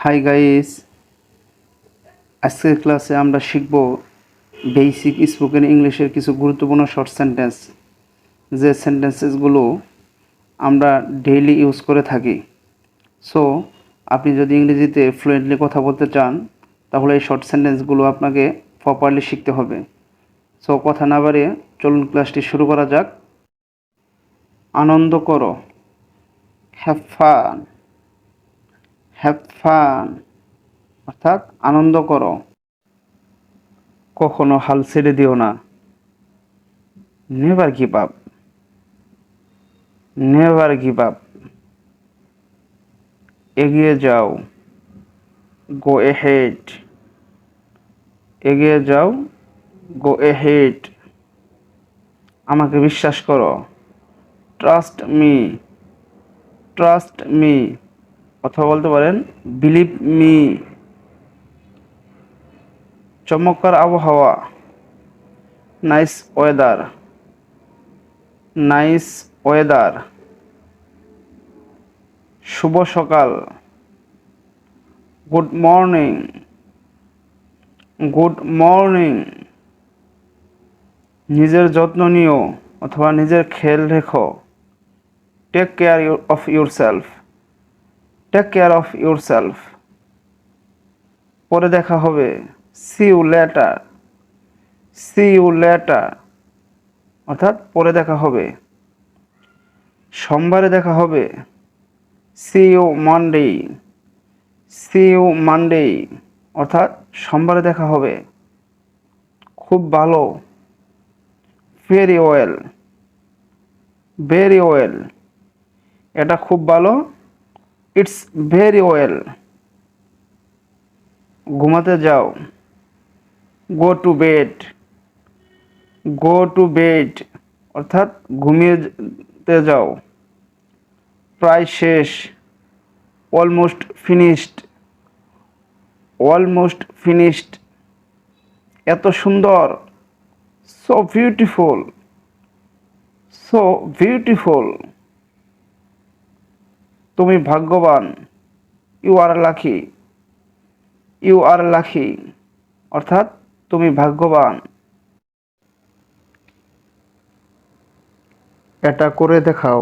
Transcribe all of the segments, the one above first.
Hi guys, আজকের ক্লাসে আমরা শিখব বেসিক স্পোকেন ইংলিশের কিছু গুরুত্বপূর্ণ শর্ট সেন্টেন্স, যে সেন্টেন্সেসগুলো আমরা ডেইলি ইউজ করে থাকি। সো আপনি যদি ইংরেজিতে ফ্লুয়েন্টলি কথা বলতে চান তাহলে এই শর্ট সেন্টেন্সগুলো আপনাকে প্রপারলি শিখতে হবে। সো কথা না বাড়িয়ে চলুন ক্লাসটি শুরু করা যাক। আনন্দ করো, হ্যাভ ফান। হ্যাভ ফান অর্থাৎ আনন্দ করো। কখনো হাল ছেড়ে দিও না, never give up. Never give up. এগিয়ে যাও, গো এহেড। এগিয়ে যাও, গো এহেড। আমাকে বিশ্বাস করো, ট্রাস্ট মি। ট্রাস্ট মি অথবা বলতে পারেন বিলিভ মি। চমৎকার আবহাওয়া, নাইস ওয়েদার। Nice weather. শুভ সকাল, গুড মর্নিং। Good morning. নিজের যত্ন নিও অথবা নিজের খেয়াল রেখো, take care of yourself. Take care of yourself. পরে দেখা হবে, see you later. See you later অর্থাৎ পরে দেখা হবে। সোমবারে দেখা হবে, see you Monday. See you Monday অর্থাৎ সোমবারে দেখা হবে। খুব ভালো, ভেরি ওয়েল। ভেরি ওয়েল এটা খুব ভালো, ইটস ভেরি ওয়েল। ঘুমাতে যাও, go to bed. Go to bed অর্থাৎ ঘুমিয়ে যাও। প্রায় শেষ, অলমোস্ট ফিনিশড। Almost finished. এত সুন্দর, সো বিউটিফুল। So beautiful. তুমি ভাগ্যবান, you are lucky. You are lucky অর্থাৎ তুমি ভাগ্যবান। এটা করে দেখাও,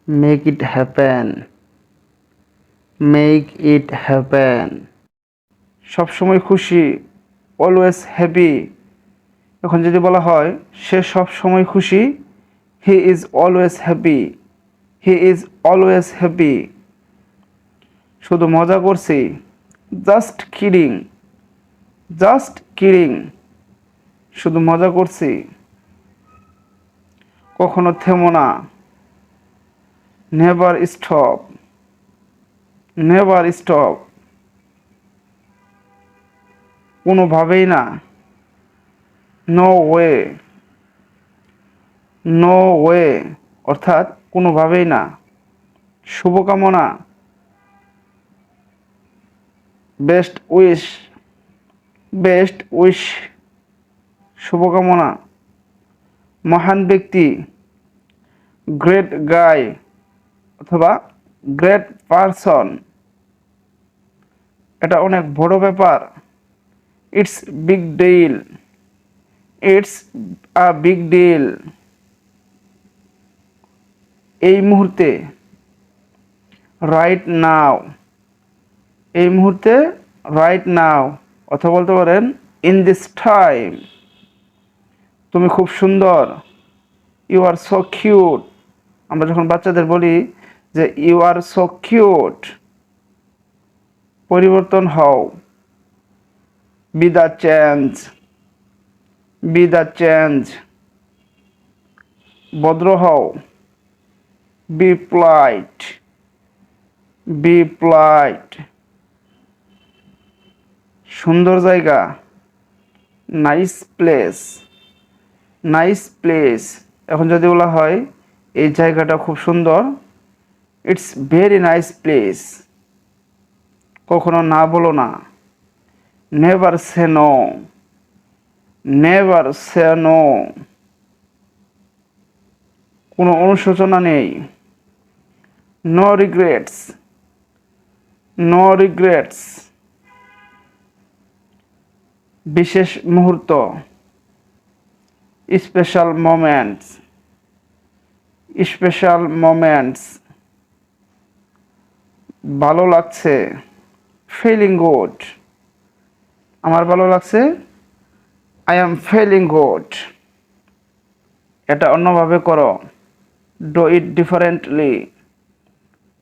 make it happen. Make it happen. সবসময় খুশি, অলওয়েজ হ্যাপি। এখন যদি বলা হয় সে সব সময় খুশি, he is always happy. He is always happy. শুধু মজা করছি, জাস্ট কিডিং। জাস্ট কিডিং শুধু মজা করছি। কখনো থেমো না, নেভার স্টপ। নেভার স্টপ কোনোভাবেই না, নো ওয়ে। নো ওয়ে অর্থাৎ কোনোভাবেই না। শুভকামনা, বেস্ট উইশ। বেস্ট উইশ শুভকামনা। মহান ব্যক্তি, গ্রেট গাই অথবা গ্রেট পারসন। এটা অনেক বড় ব্যাপার, it's big deal. It's a big deal. এই মুহূর্তে, রাইট নাও। এই মুহূর্তে, রাইট নাও অথবা বলতে পারেন ইন দিস টাইম। তুমি খুব সুন্দর, ইউ আর সো কিউট। আমরা যখন বাচ্চাদের বলি যে ইউ আর সো কিউট, পরিবর্তন হও, B the change. B the change. ভদ্র হও, বি পোলাইট। B polite. সুন্দর জায়গা, নাইস প্লেস। নাইস প্লেস এখন যদি বলা হয় এই জায়গাটা খুব সুন্দর, ইটস ভেরি নাইস প্লেস। কখনো না বলো না, never say no. Never say no কোনো অনুশোচনা নেই, নো রিগ্রেটস। নো রিগ্রেটস, বিশেষ মুহূর্ত, স্পেশাল মোমেন্টস, স্পেশাল মোমেন্টস, ভালো লাগছে, ফিলিং গুড, আমার ভালো লাগছে, আই এম ফিলিং গুড, এটা অন্যভাবে করো, do it differently,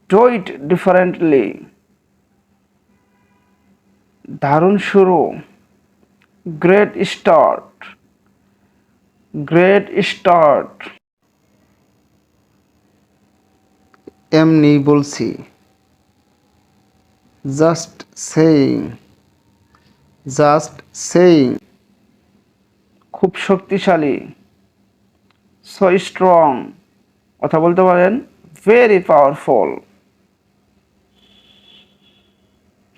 do it differently, দারুণ শুরু, গ্রেট স্টার্ট, গ্রেট স্টার্ট, এমনি বলছি, জাস্ট সেইং, জাস্ট সেইং, খুব শক্তিশালী, সো স্ট্রং, কথা বলতে পারেন ভেরি পাওয়ারফুল,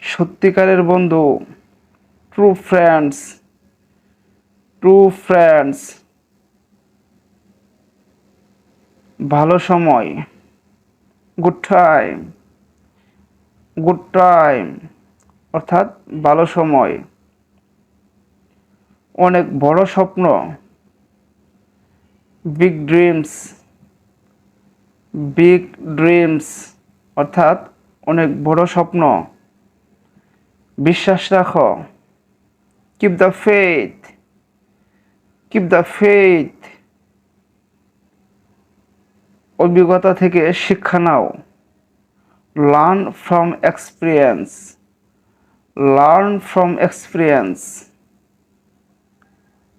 সত্যিকারের বন্ধু, ট্রু ফ্রেন্ডস, ট্রু ফ্রেন্ডস, ভালো সময়, গুড টাইম, গুড টাইম, অর্থাৎ ভালো সময়, অনেক বড় স্বপ্ন, বিগ ড্রিমস, বিগ ড্রিমস, অর্থাৎ অনেক বড় স্বপ্ন, বিশ্বাস রাখো, keep the faith, keep the faith, অভিজ্ঞতা থেকে শিক্ষা নাও, learn from experience, learn from experience,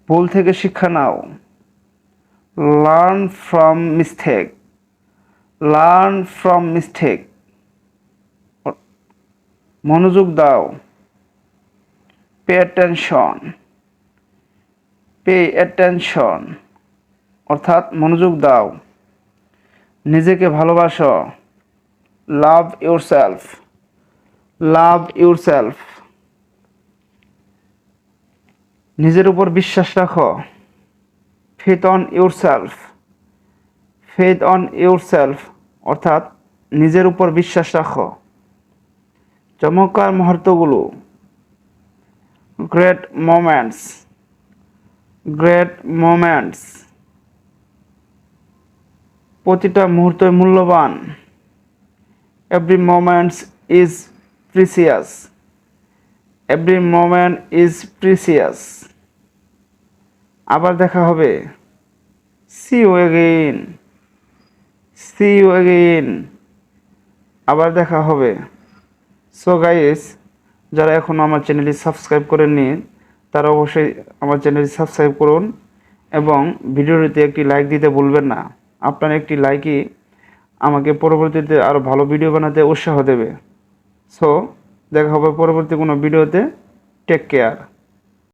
ভুল থেকে শিক্ষা নাও, learn from mistake, learn from mistake, মনোযোগ দাও, পে অ্যাটেনশন, পে অ্যাটেনশন, অর্থাৎ মনোযোগ দাও, নিজেকে ভালোবাসো, লাভ ইউরসেলফ, লাভ ইউরসেলফ, নিজের উপর বিশ্বাস রাখো, faith on yourself, faith on yourself, অর্থাৎ নিজের উপর বিশ্বাস রাখো, চমৎকার মুহূর্তগুলো, গ্রেট মোমেন্টস, গ্রেট মোমেন্টস, প্রতিটা মুহূর্তই মূল্যবান, every moments is precious, every moment is precious, আবার দেখা হবে, see you again, see you again, আবার দেখা হবে। সো গাইস, যারা এখনও আমার চ্যানেলটি সাবস্ক্রাইব করেননি তারা অবশ্যই আমার চ্যানেলটি সাবস্ক্রাইব করুন এবং ভিডিওটিতে একটি লাইক দিতে ভুলবেন না। আপনার একটি লাইকই আমাকে পরবর্তীতে আরও ভালো ভিডিও বানাতে উৎসাহ দেবে। সো দেখা হবে পরবর্তী কোনো ভিডিওতে। Take care.